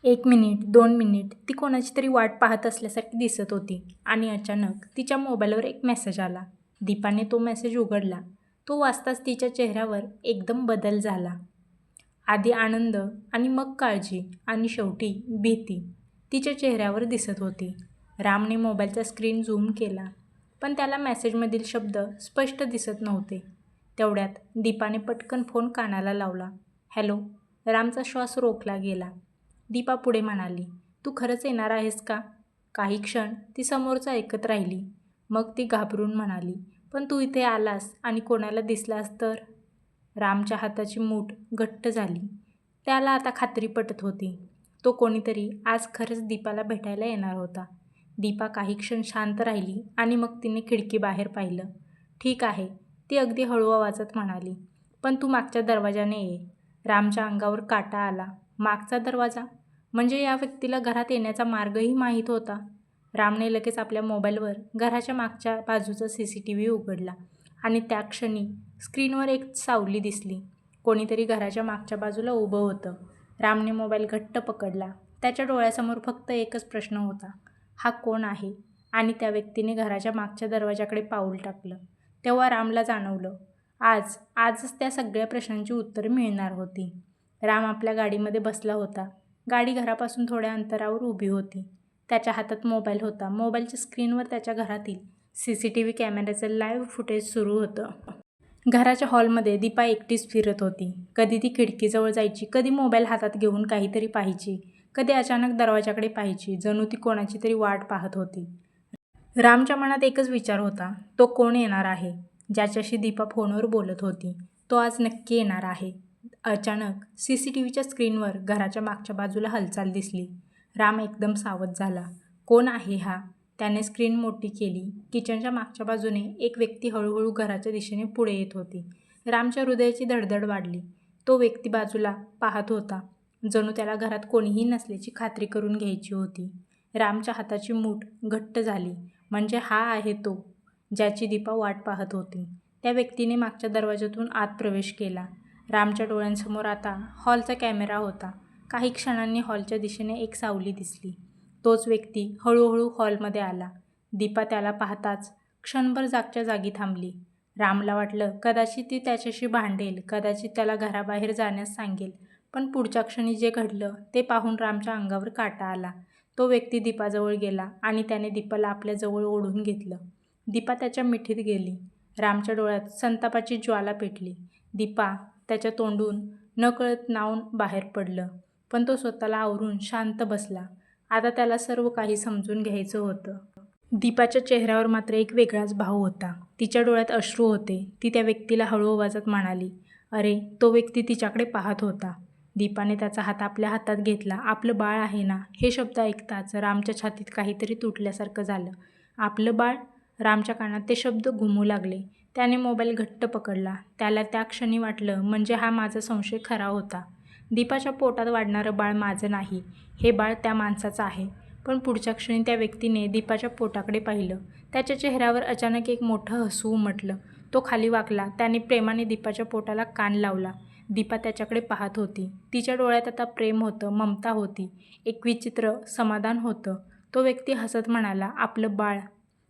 1 minute, 2 minute ती कोणाची तरी वाट पाहत असल्यासारखी दिसत होती आणि अचानक तिच्या मोबाईलवर एक मेसेज आला. दीपाने तो मेसेज उघडला. तो वाचताच तिच्या चेहऱ्यावर एकदम बदल झाला. आधी आनंद आणि मग काळजी आणि शेवटी भीती तिच्या चेहऱ्यावर दिसत होती. रामने मोबाईलचा स्क्रीन झूम केला, पण त्याला मेसेजमधील शब्द स्पष्ट दिसत नव्हते. तेवढ्यात दीपाने पटकन फोन कानाला लावला. हॅलो. रामचा श्वास रोखला गेला. दीपा पुढे म्हणाली, तू खरंच येणार आहेस का? काही क्षण ती समोरचं ऐकत राहिली. मग ती घाबरून म्हणाली, पण तू इथे आलास आणि कोणाला दिसलास तर? रामच्या हाताची मूठ घट्ट झाली. त्याला आता खात्री पटत होती. तो कोणीतरी आज खरंच दीपाला भेटायला येणार होता. दीपा काही क्षण शांत राहिली आणि मग तिने खिडकीबाहेर पाहिलं. ठीक आहे, ती अगदी हळू आवाजात म्हणाली, पण तू मागच्या दरवाजाने ये. रामच्या अंगावर काटा आला. मागचा दरवाजा? म्हणजे या व्यक्तीला घरात येण्याचा मार्गही माहीत होता. रामने लगेच आपल्या मोबाईलवर घराच्या मागच्या बाजूचा CCTV उघडला आणि त्या क्षणी स्क्रीनवर एक सावली दिसली. कोणीतरी घराच्या मागच्या बाजूला उभं होतं. रामने मोबाईल घट्ट पकडला. त्याच्या डोळ्यासमोर फक्त एकच प्रश्न होता, हा कोण आहे? आणि त्या व्यक्तीने घराच्या मागच्या दरवाजाकडे पाऊल टाकलं. तेव्हा रामला जाणवलं, आजच त्या सगळ्या प्रश्नांची उत्तरे मिळणार होती. राम आपल्या गाडीमध्ये बसला होता. गाडी घरापासून थोड्या अंतरावर उभी होती. त्याच्या हातात मोबाईल होता. मोबाईलच्या स्क्रीनवर त्याच्या घरातील CCTV कॅमेऱ्याचं लाईव्ह फुटेज सुरू होतं. घराच्या हॉलमध्ये दीपा एकटीच फिरत होती. कधी ती खिडकीजवळ जायची, कधी मोबाईल हातात घेऊन काहीतरी पाहायची, कधी अचानक दरवाजाकडे पाहायची, जणू ती कोणाची तरी वाट पाहत होती. रामच्या मनात एकच विचार होता, तो कोण येणार आहे? ज्याच्याशी दीपा फोनवर बोलत होती, तो आज नक्की येणार आहे. अचानक CCTVच्या स्क्रीनवर घराच्या मागच्या बाजूला हालचाल दिसली. राम एकदम सावध झाला. कोण आहे हा? त्याने स्क्रीन मोठी केली. किचनच्या मागच्या बाजूने एक व्यक्ती हळूहळू घराच्या दिशेने पुढे येत होती. रामच्या हृदयाची धडधड वाढली. तो व्यक्ती बाजूला पाहत होता, जणू त्याला घरात कोणीही नसल्याची खात्री करून घ्यायची होती. रामच्या हाताची मूठ घट्ट झाली. म्हणजे हा आहे तो, ज्याची दीपा वाट पाहत होती. त्या व्यक्तीने मागच्या दरवाजातून आत प्रवेश केला. रामच्या डोळ्यांसमोर आता हॉलचा कॅमेरा होता. काही क्षणांनी हॉलच्या दिशेने एक सावली दिसली. तोच व्यक्ती हळूहळू हॉलमध्ये आला. दीपा त्याला पाहताच क्षणभर जागच्या जागी थांबली. रामला वाटलं, कदाचित ती त्याच्याशी भांडेल, कदाचित त्याला घराबाहेर जाण्यास सांगेल. पण पुढच्या क्षणी जे घडलं ते पाहून रामच्या अंगावर काटा आला. तो व्यक्ती दीपाजवळ गेला आणि त्याने दीपाला आपल्या जवळ ओढून घेतलं. दीपा त्याच्या मिठीत गेली. रामच्या डोळ्यात संतापाची ज्वाला पेटली. दीपा, त्याच्या तोंडून नकळत नाव बाहेर पडलं, पण तो स्वतःला आवरून शांत बसला. आता त्याला सर्व काही समजून घ्यायचं होतं. दीपाच्या चेहऱ्यावर मात्र एक वेगळाच भाव होता. तिच्या डोळ्यात अश्रू होते. ती त्या व्यक्तीला हळू आवाजात म्हणाली, अरे. तो व्यक्ती तिच्याकडे पाहत होता. दीपाने त्याचा हात आपल्या हातात घेतला. आपलं बाळ आहे ना, हे शब्द ऐकताच रामच्या छातीत काहीतरी तुटल्यासारखं झालं. आपलं बाळ? रामच्या कानात ते शब्द घुमू लागले. त्याने मोबाईल घट्ट पकडला. त्याला त्या क्षणी वाटलं, म्हणजे हा माझा संशय खरा होता. दीपाच्या पोटात वाढणारं बाळ माझं नाही, हे बाळ त्या माणसाचं आहे. पण पुढच्या क्षणी त्या व्यक्तीने दीपाच्या पोटाकडे पाहिलं. त्याच्या चेहऱ्यावर अचानक एक मोठं हसू उमटलं. तो खाली वाकला. त्याने प्रेमाने दीपाच्या पोटाला कान लावला. दीपा त्याच्याकडे पाहत होती. तिच्या डोळ्यात आता प्रेम होतं, ममता होती, एक विचित्र समाधान होतं. तो व्यक्ती हसत म्हणाला, आपलं बाळ.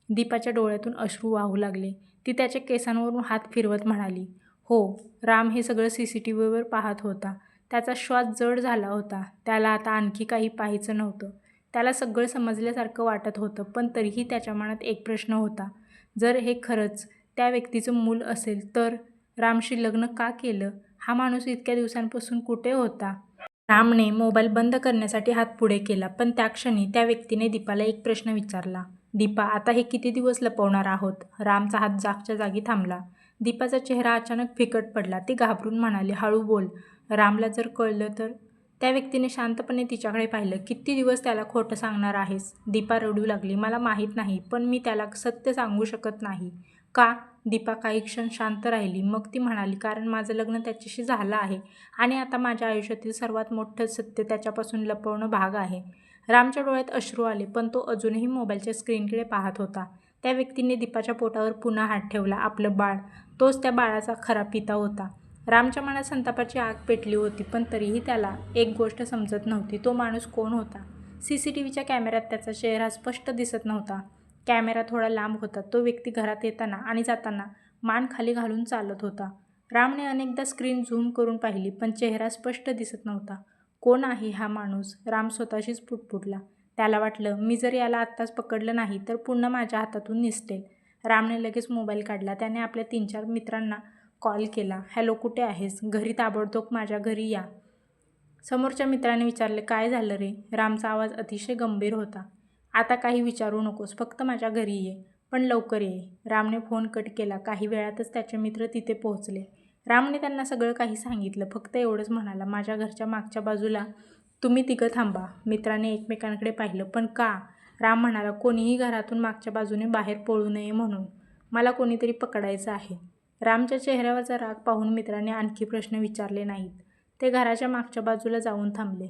दीपाच्या डोळ्यातून अश्रू वाहू लागले. ती त्याच्या केसांवरून हात फिरवत म्हणाली, हो. राम हे सगळं CCTVवर पाहत होता. त्याचा श्वास जड झाला होता. त्याला आता आणखी काही पाहायचं नव्हतं. त्याला सगळं समजल्यासारखं वाटत होतं, पण तरीही त्याच्या मनात एक प्रश्न होता, जर हे खरंच त्या व्यक्तीचं मूल असेल तर रामशी लग्न का केलं? हा माणूस इतक्या दिवसांपासून कुठे होता? रामने मोबाईल बंद करण्यासाठी हात पुढे केला, पण त्या क्षणी त्या व्यक्तीने दीपाला एक प्रश्न विचारला. दीपा, आता हे किती दिवस लपवणार आहोत? रामचा हात जागच्या जागी थांबला. दीपाचा चेहरा अचानक फिकट पडला. ती घाबरून म्हणाली, हळू बोल. रामला जर कळलं तर? त्या व्यक्तीने शांतपणे तिच्याकडे पाहिलं. किती दिवस त्याला खोटं सांगणार आहेस? दीपा रडू लागली. मला माहीत नाही, पण मी त्याला सत्य सांगू शकत नाही. का? दीपा काही क्षण शांत राहिली. मग ती म्हणाली, कारण माझं लग्न त्याच्याशी झालं आहे आणि आता माझ्या आयुष्यातील सर्वात मोठं सत्य त्याच्यापासून लपवणं भाग आहे. रामच्या डोळ्यात अश्रू आले, पण तो अजूनही मोबाईलच्या स्क्रीनकडे पाहत होता. त्या व्यक्तीने दीपाच्या पोटावर पुन्हा हात ठेवला. आपलं बाळ. तोच त्या बाळाचा खरा पिता होता. रामच्या मनात संतापाची आग पेटली होती, पण तरीही त्याला एक गोष्ट समजत नव्हती. तो माणूस कोण होता? CCTVच्या कॅमेऱ्यात त्याचा चेहरा स्पष्ट दिसत नव्हता. कॅमेरा थोडा लांब होता. तो व्यक्ती घरात येताना आणि जाताना मान खाली घालून चालत होता. रामने अनेकदा स्क्रीन झूम करून पाहिली, पण चेहरा स्पष्ट दिसत नव्हता. कोण आहे हा माणूस? राम स्वतःशीच पुटपुटला. त्याला वाटलं, मी जर याला आत्ताच पकडलं नाही तर पुन्हा माझ्या हातातून निसटेल. रामने लगेच मोबाईल काढला. त्याने आपल्या 3-4 मित्रांना कॉल केला. हॅलो, कुठे आहेस? घरी ताबडतोब माझ्या घरी या. समोरच्या मित्राने विचारले, काय झालं रे? रामचा आवाज अतिशय गंभीर होता. आता काही विचारू नकोस, फक्त माझ्या घरी ये, पण लवकर ये. रामने फोन कट केला. काही वेळातच त्याचे मित्र तिथे पोहोचले. रामने त्यांना सगळं काही सांगितलं. फक्त एवढंच म्हणाला, माझ्या घरच्या मागच्या बाजूला तुम्ही तिघं थांबा. मित्राने एकमेकांकडे पाहिलं. पण का? राम म्हणाला, कोणीही घरातून मागच्या बाजूने बाहेर पळू नये म्हणून. मला कोणीतरी पकडायचं आहे. रामच्या चेहऱ्यावरचा राग पाहून मित्राने आणखी प्रश्न विचारले नाहीत. ते घराच्या मागच्या बाजूला जाऊन थांबले.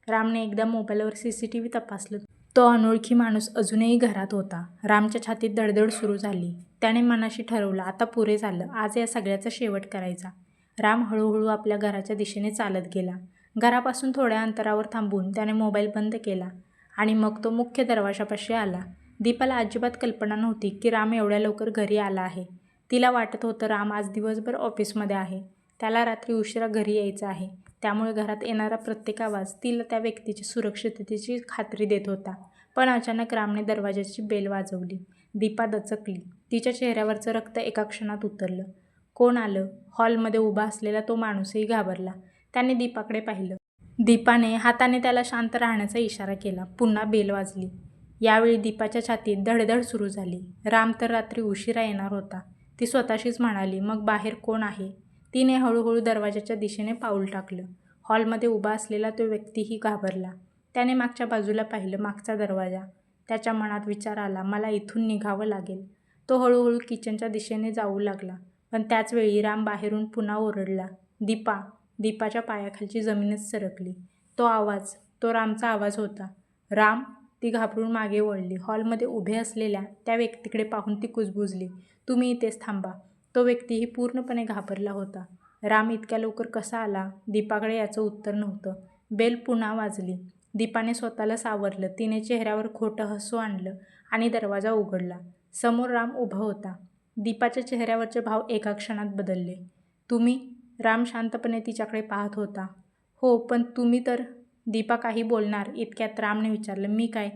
रामने एकदा मोबाईलवर CCTV तपासलं. तो अनोळखी माणूस अजूनही घरात होता. रामच्या छातीत धडधड सुरू झाली. त्याने मनाशी ठरवलं, आता पुरे झालं. आज या सगळ्याचा शेवट करायचा. राम हळूहळू आपल्या घराच्या दिशेने चालत गेला. घरापासून थोड्या अंतरावर थांबून त्याने मोबाईल बंद केला आणि मग तो मुख्य दरवाजापाशी आला. दीपाला अजिबात कल्पना नव्हती की राम एवढ्या लवकर घरी आला आहे. तिला वाटत होतं राम आज दिवसभर ऑफिसमध्ये आहे. त्याला रात्री उशिरा घरी यायचं आहे. त्यामुळे घरात येणारा प्रत्येक आवाज तिला त्या व्यक्तीची सुरक्षिततेची खात्री देत होता. पण अचानक रामने दरवाजाची बेल वाजवली. दीपा दचकली. तिच्या चेहऱ्यावरचं रक्त एका क्षणात उतरलं. कोण आलं? हॉलमध्ये उभा असलेला तो माणूसही घाबरला. त्याने दीपाकडे पाहिलं. दीपाने हाताने त्याला शांत राहण्याचा इशारा केला. पुन्हा बेल वाजली. यावेळी दीपाच्या छातीत धडधड सुरू झाली. राम तर रात्री उशिरा येणार होता. ती स्वतःशीच म्हणाली, मग बाहेर कोण आहे? तिने हळूहळू दरवाजाच्या दिशेने पाऊल टाकलं. हॉलमध्ये उभा असलेला तो व्यक्तीही घाबरला. त्याने मागच्या बाजूला पाहिलं. मागचा दरवाजा. त्याच्या मनात विचार आला, मला इथून निघावं लागेल. तो हळूहळू किचनच्या दिशेने जाऊ लागला. पण त्याचवेळी राम बाहेरून पुन्हा ओरडला, दीपा. दीपाच्या पायाखालची जमीनच सरकली. तो आवाज, तो रामचा आवाज होता. राम. ती घाबरून मागे वळली. हॉलमध्ये उभे असलेल्या त्या व्यक्तीकडे पाहून ती कुजबुजली. तुम्ही इथेच थांबा. तो व्यक्तीही पूर्णपणे घाबरला होता. राम इतक्या लवकर कसा आला? दीपाकडे याचं उत्तर नव्हतं. बेल पुन्हा वाजली. दीपाने स्वतःला सावरलं. तिने चेहऱ्यावर खोटं हसू आणलं आणि दरवाजा उघडला. समोर राम उभा होता. दीपाच्या चेहऱ्यावरचे भाव एका क्षणात बदलले. तुम्ही? राम शांतपणे तिच्याकडे पाहत होता. हो, पण तुम्ही तर. दीपा काही बोलणार इतक्यात रामने विचारलं, मी काय?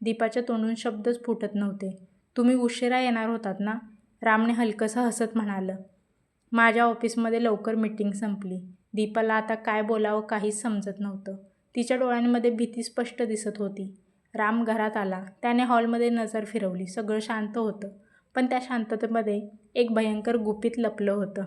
दीपाच्या तोंडून शब्दच फुटत नव्हते. तुम्ही उशिरा येणार होतात ना? रामने हलकंसं हसत म्हणालं. माझ्या ऑफिसमध्ये लवकर मीटिंग संपली. दीपाला आता काय बोलावं काहीच समजत नव्हतं. तिच्या डोळ्यांमध्ये भीती स्पष्ट दिसत होती. राम घरात आला. त्याने हॉलमध्ये नजर फिरवली. सगळं शांत होतं. पण त्या शांततेमध्ये एक भयंकर गुपित लपलं होतं.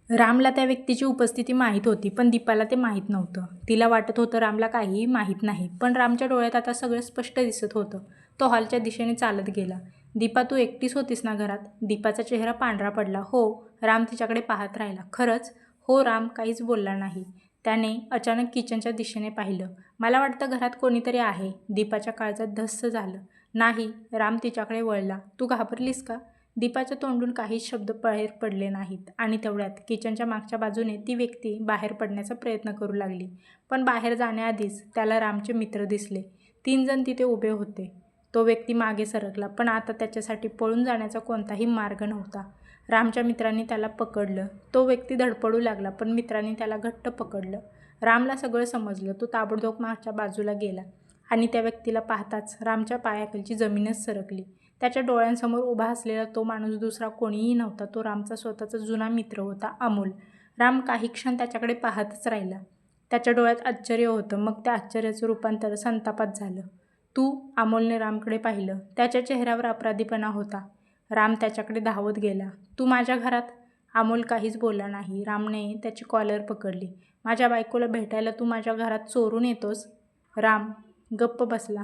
रामला त्या व्यक्तीची उपस्थिती माहीत होती, पण दीपाला ते माहीत नव्हतं. तिला वाटत होतं रामला काहीही माहीत नाही, पण रामच्या डोळ्यात आता सगळं स्पष्ट दिसत होतं. तो हॉलच्या दिशेने चालत गेला. दीपा, तू एकटीच होतीस ना घरात? दीपाचा चेहरा पांढरा पडला. हो. राम तिच्याकडे पाहत राहिला. खरंच? हो. राम काहीच बोलला नाही. त्याने अचानक किचनच्या दिशेने पाहिलं. मला वाटतं घरात कोणीतरी आहे. दीपाच्या काळजात धस्स झालं. नाही. राम तिच्याकडे वळला. तू घाबरलीस का? दीपाच्या तोंडून काहीच शब्द बाहेर पडले नाहीत आणि तेवढ्यात किचनच्या मागच्या बाजूने ती व्यक्ती बाहेर पडण्याचा प्रयत्न करू लागली. पण बाहेर जाण्याआधीच त्याला रामचे मित्र दिसले. 3 जण तिथे उभे होते. तो व्यक्ती मागे सरकला, पण आता त्याच्यासाठी पळून जाण्याचा कोणताही मार्ग नव्हता. रामच्या मित्रांनी त्याला पकडलं. तो व्यक्ती धडपडू लागला, पण मित्रांनी त्याला घट्ट पकडलं. रामला सगळं समजलं. तो ताबडतोब मागच्या बाजूला गेला आणि त्या व्यक्तीला पाहताच रामच्या पायाखालची जमीनच सरकली. त्याच्या डोळ्यांसमोर उभा असलेला तो माणूस दुसरा कोणीही नव्हता. तो रामचा स्वतःचा जुना मित्र होता, अमोल. राम काही क्षण त्याच्याकडे पाहतच राहिला. त्याच्या डोळ्यात आश्चर्य होतं. मग त्या आश्चर्याचं रूपांतर संतापात झालं. तू? अमोलने रामकडे पाहिलं. त्याच्या चेहऱ्यावर अपराधीपणा होता. राम त्याच्याकडे धावत गेला. तू माझ्या घरात? अमोल काहीच बोलला नाही. रामने त्याची कॉलर पकडली. माझ्या बायकोला भेटायला तू माझ्या घरात चोरून येतोस? राम गप्प बसला.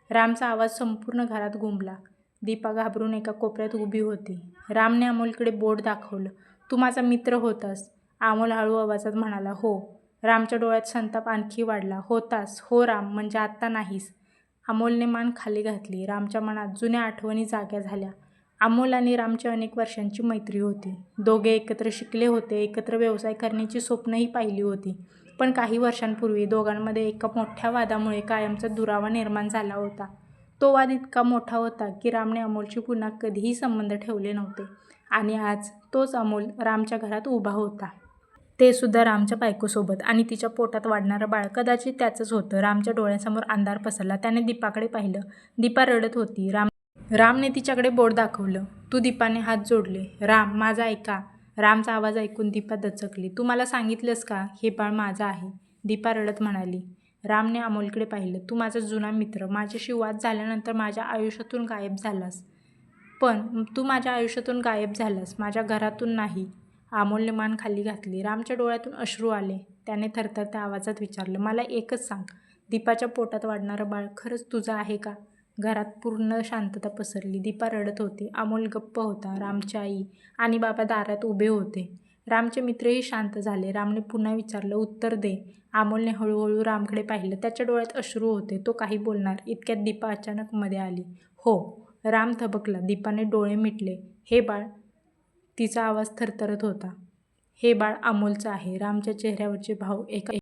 रामचा आवाज संपूर्ण घरात घुमला. दीपा घाबरून एका कोपऱ्यात उभी होती. रामने अमोलकडे बोट दाखवलं. तू माझा मित्र होतास? अमोल हळू आवाजात म्हणाला. हो. रामच्या डोळ्यात संताप आणखी वाढला. होतास? हो राम, म्हणजे आत्ता नाहीस? अमोलने मान खाली घातली. रामच्या मनात जुन्या आठवणी जाग्या झाल्या. अमोल आणि रामची अनेक वर्षांची मैत्री होती. दोघे एकत्र शिकले होते, एकत्र व्यवसाय करण्याची स्वप्नही पाहिली होती. पण काही वर्षांपूर्वी दोघांमध्ये एका मोठ्या वादामुळे कायमचा दुरावा निर्माण झाला होता. तो वाद इतका मोठा होता की रामने अमोलशी पुन्हा कधीही संबंध ठेवले नव्हते. आणि आज तोच अमोल रामच्या घरात उभा होता. ते सुद्धा रामच्या बायकोसोबत. आणि तिच्या पोटात वाढणारं बाळ कदाचित त्याचंच होतं. रामच्या डोळ्यासमोर अंधार पसरला. त्याने दीपाकडे पाहिलं. दीपा रडत होती. रामने तिच्याकडे बोट दाखवलं. तू दीपाने हात जोडले. राम, माझं ऐका. रामचा आवाज ऐकून दीपा दचकली. तू मला सांगितलंस का हे बाळ माझं आहे? दीपा रडत म्हणाली. रामने अमोलकडे पाहिलं. तू माझा जुना मित्र. माझ्याशी वाद झाल्यानंतर माझ्या आयुष्यातून गायब झालास. पण तू माझ्या आयुष्यातून गायब झालास, माझ्या घरातून नाही. अमोलने मान खाली घातली. रामच्या डोळ्यातून अश्रू आले. त्याने थरथरत्या आवाजात विचारलं, मला एकच सांग, दीपाच्या पोटात वाढणारं बाळ खरंच तुझं आहे का? घरात पूर्ण शांतता पसरली. दीपा रडत होती. अमोल गप्प होता. रामची आई आणि बाबा दारात उभे होते. रामचे मित्रही शांत झाले. रामने पुन्हा विचारलं, उत्तर दे. अमोलने हळूहळू रामकडे पाहिलं. त्याच्या डोळ्यात अश्रू होते. तो काही बोलणार इतक्यात दीपा अचानक मध्ये आली. हो. राम थबकला. दीपाने डोळे मिटले. हे बाळ, तिचा आवाज थरथरत होता, हे बाळ अमोलचं आहे. रामच्या चेहऱ्यावरचे भाव एका